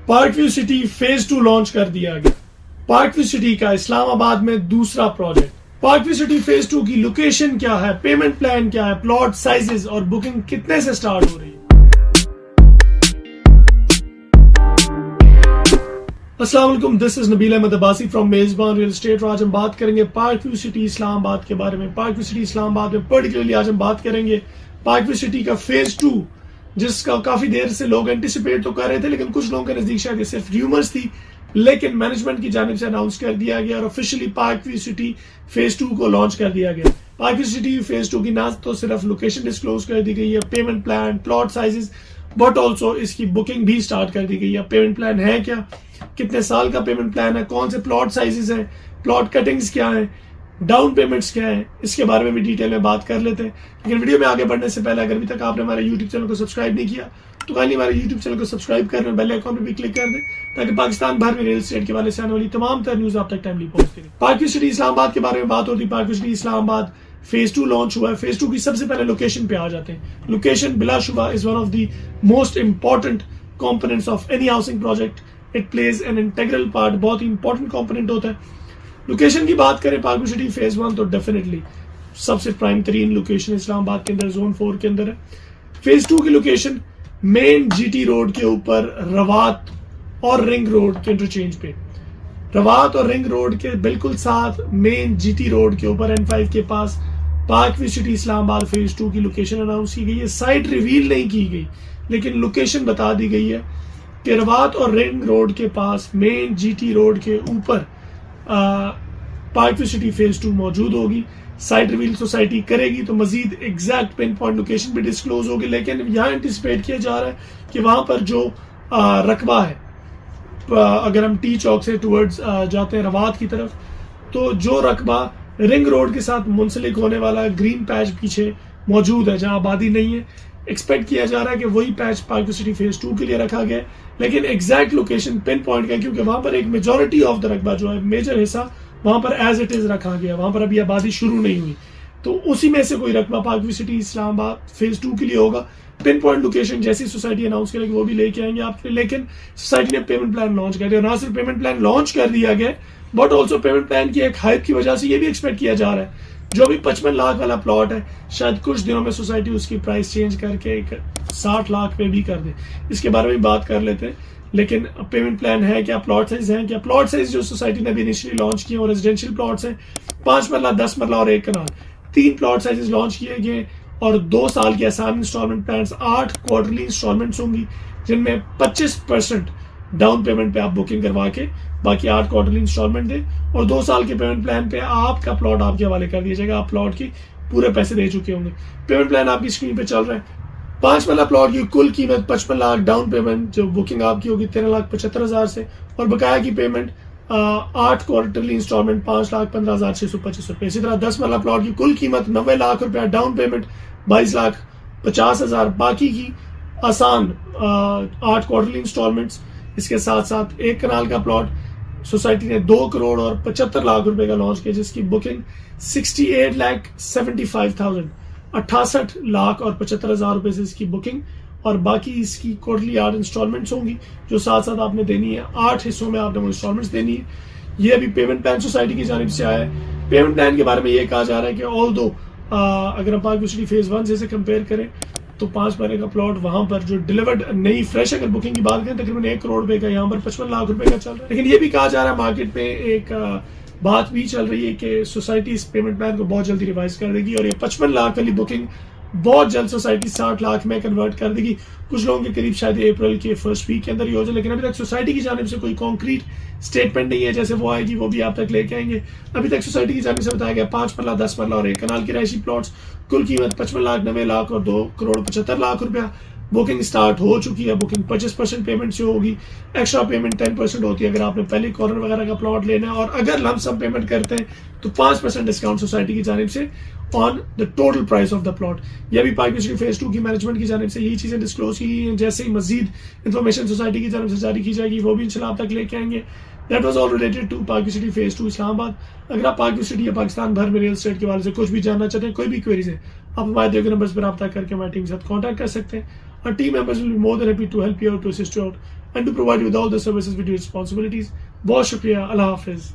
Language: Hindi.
Park view City phase 2 launch कर दिया गया। पार्क व्यू सिटी का इस्लामाबाद में दूसरा project. Park view City phase 2 की लोकेशन क्या है, पेमेंट प्लान क्या है, प्लॉट साइजेस और बुकिंग कितने से स्टार्ट हो रही है। अस्सलाम वालेकुम, this is Nabeel Ahmed Abbasi from Mezban real estate. आज हम बात करेंगे पार्क व्यू सिटी इस्लामाबाद के बारे में। पार्क व्यू सिटी इस्लामाबाद में पर्टिकुलरली आज हम बात करेंगे पार्क व्यू सिटी का फेज 2, जिसका काफी देर से लोग एंटिसिपेट तो कर रहे थे, लेकिन कुछ लोगों के नजदीक शायद ये सिर्फ र्यूमर्स थी, लेकिन मैनेजमेंट की जानिब से अनाउंस कर दिया गया और officially park view City phase 2 को लॉन्च कर दिया गया। पार्क व्यू सिटी फेज 2 की ना तो सिर्फ लोकेशन डिस्क्लोज कर दी गई है, payment plan, plot sizes, but also इसकी बुकिंग भी स्टार्ट कर दी गई है। पेमेंट प्लान है क्या, कितने साल का पेमेंट प्लान है, कौन से प्लॉट साइजेस हैं, प्लॉट कटिंग्स क्या है, डाउन पेमेंट्स क्या है, इसके बारे में भी डिटेल में बात कर लेते हैं। लेकिन वीडियो में आगे बढ़ने से पहले अगर अभी तक आपने हमारे यूट्यूब चैनल को सब्सक्राइब नहीं किया तो काइंडली हमारे यूट्यूब चैनल को सब्सक्राइब कर बेल आइकॉन पे भी क्लिक कर दें, ताकि पाकिस्तान भर में रियल एस्टेट के वाले से आने वाली तमाम तर न्यूज आप तक टाइमली पहुंचती रहे। पार्क व्यू सिटी इस्लामाबाद के बारे में बात होती है। Park view city Islamabad phase 2 launch हुआ है। फेज 2 की सबसे पहले लोकेशन पे आ जाते हैं। लोकेशन बिलाशुबा is one of the most important components of any housing project. It plays an integral part, बहुत ही इंपॉर्टेंट कंपोनेंट होता है। लोकेशन की बात करें पार्क व्यू सिटी फेज 1 तो डेफिनेटली सबसे प्राइम तरीन लोकेशन इस्लामाबाद के अंदर जोन 4 के अंदर है। फेज 2 की लोकेशन मेन जीटी रोड के ऊपर रवात और रिंग रोड के इंटरचेंज पे, रवात और रिंग रोड के बिल्कुल साथ मेन जीटी रोड के ऊपर N5 के पास park view city Islamabad phase 2 की लोकेशन अनाउंस की गई है। साइट रिवील नहीं की गई, लेकिन लोकेशन बता दी गई है कि रवात और रिंग रोड के पास मेन जीटी रोड के ऊपर पार्क व्यू सिटी फेज 2 मौजूद होगी। साइट रिवील सोसाइटी करेगी तो मजीद एग्जैक्ट पिन पॉइंट लोकेशन भी डिस्क्लोज होगी, लेकिन यहाँ एंटिसिपेट किया जा रहा है कि वहां पर जो रकबा है, अगर हम टी चौक से टुवर्ड्स जाते हैं रवात की तरफ, तो जो रकबा रिंग रोड के साथ मुंसलिक होने वाला ग्रीन पैच पीछे मौजूद है जहां आबादी नहीं है, एक्सपेक्ट किया जा रहा है कि वही patch park view City phase 2 के लिए रखा गया। लेकिन एग्जैक्ट लोकेशन पिन पॉइंट का, क्योंकि वहां पर एक मेजोरिटी ऑफ द रकबा जो है, मेजर हिस्सा वहां पर एज इट इज रखा गया, वहां पर अभी आबादी शुरू नहीं हुई, तो उसी में से कोई रकबा park view city Islamabad phase 2 के लिए होगा। पिन पॉइंट लोकेशन जैसी सोसाइटी अनाउंस करेगी वो भी लेके आएंगे आपके लिए। लेकिन सोसाइटी ने पेमेंट प्लान लॉन्च कर दिया, ना सिर्फ पेमेंट प्लान लॉन्च कर दिया गया, बट ऑल्सो पेमेंट प्लान की एक हाइप की वजह से ये भी एक्सपेक्ट किया जा रहा है जो भी 55 लाख वाला प्लॉट है, शायद कुछ दिनों में सोसाइटी उसकी प्राइस चेंज करके 60 लाख पे भी कर दे। इसके बारे में बात कर लेते हैं। लेकिन पेमेंट प्लान है क्या, प्लॉट साइज है क्या। प्लॉट साइज जो सोसाइटी ने भी इनिशियली लॉन्च किया, और रेजिडेंशियल प्लॉट्स हैं 5 मरला, 10 मरला और 1 कनाल, 3 प्लॉट साइजेस लॉन्च किए गए और 2 साल की आसान इंस्टॉलमेंट प्लान, 8 क्वार्टरली इंस्टॉलमेंट्स होंगी, जिनमें 25% डाउन पेमेंट पे आप बुकिंग करवा के बाकी 8 क्वार्टरली इंस्टॉलमेंट दें, और 2 साल के पेमेंट प्लान पे आपका प्लॉट आपके हवाले कर दिया जाएगा। आप प्लॉट की पूरे पैसे दे चुके होंगे। पेमेंट प्लान आपकी स्क्रीन पे चल रहा है। 5 वाला प्लॉट की कुल कीमत 55 लाख, डाउन पेमेंट जो बुकिंग आपकी होगी 13,75,000 से, और बकाया की पेमेंट 8 क्वार्टरली इंस्टॉलमेंट 5,15,625 रुपए। इसी तरह 10 वाला प्लॉट की कुल कीमत 90 लाख रुपया, डाउन पेमेंट 22,50,000, बाकी की आसान 8 क्वार्टरली इंस्टॉलमेंट्स। इसके साथ साथ 1 कनाल का प्लॉट सोसाइटी ने 2 करोड़ और 75 लाख रुपए का लॉन्च किया, जिसकी बुकिंग 68,75,000, 68 लाख और 75,000 रुपए से इसकी बुकिंग, और बाकी इसकी क्वार्टरली 8 इंस्टॉलमेंट्स होंगी जो साथ साथ आपने देनी है। 8 हिस्सों में आपने वो इंस्टॉलमेंट्स देनी है। ये अभी पेमेंट प्लान सोसाइटी की जानिब से आया है। पेमेंट प्लान के बारे में ये कहा जा रहा है कि ऑल दो अगर हम पार्क व्यू सिटी फेज 1 से कंपेयर करें तो 5 महीने का प्लॉट वहां पर जो डिलीवर्ड नई फ्रेश अगर बुकिंग की बात करें तकरीबन 1 करोड़ रुपए का, यहाँ पर 55 लाख रुपए का चल रहा है। लेकिन ये भी कहा जा रहा है, मार्केट पे एक बात भी चल रही है कि सोसाइटी इस पेमेंट प्लान को बहुत जल्दी रिवाइज कर देगी और ये 55 लाख वाली बुकिंग बहुत जल्द सोसाइटी 60 लाख में कन्वर्ट कर देगी। कुछ लोगों के करीब शायद अप्रैल के फर्स्ट वीक के अंदर ही हो जाए, लेकिन अभी तक सोसाइटी की जानिब से कोई कॉन्क्रीट स्टेटमेंट नहीं है। जैसे वो आएगी वो भी आप तक लेके आएंगे। अभी तक सोसाइटी की जानिब से बताया गया 5 मरला, 10 मरला और 1 कनाल की रहायशी प्लॉट्स, कुल कीमत 55 लाख, 90 लाख और 2 करोड़ 75 लाख रुपया। बुकिंग स्टार्ट हो चुकी है। बुकिंग 25% पेमेंट से होगी, एक्स्ट्रा पेमेंट 10% होती है अगर आपने पहले कॉर्नर वगैरह का प्लॉट लेना है, और अगर लमसम पेमेंट करते हैं तो 5% डिस्काउंट सोसाइटी की जानिब से on the total price of the plot. यह भी पार्क व्यू सिटी फेज 2 की मैनेजमेंट की जानिब से यही चीजें डिस्क्लोज की गई हैं। जैसे ही मजीद इन्फॉर्मेशन सोसाइटी की जानिब से जारी की जाएगी वो भी इंशाल्लाह आप तक लेके आएंगे। That was all related to Park view City phase 2 Islamabad. अगर आप पार्क व्यू सिटी या पाकिस्तान भर में रियल एस्टेट के बारे से कुछ भी जानना चाहते हैं, कोई भी क्वेरीज है, आप हमारे दिए गए नंबर्स पर रब्ता करके हमारी टीम के साथ कॉन्टैक्ट कर सकते हैं। Our team members will be more than happy to help you out, to assist you out, and to provide you with all the services with your responsibilities. बहुत शुक्रिया, अल्लाह हाफिज.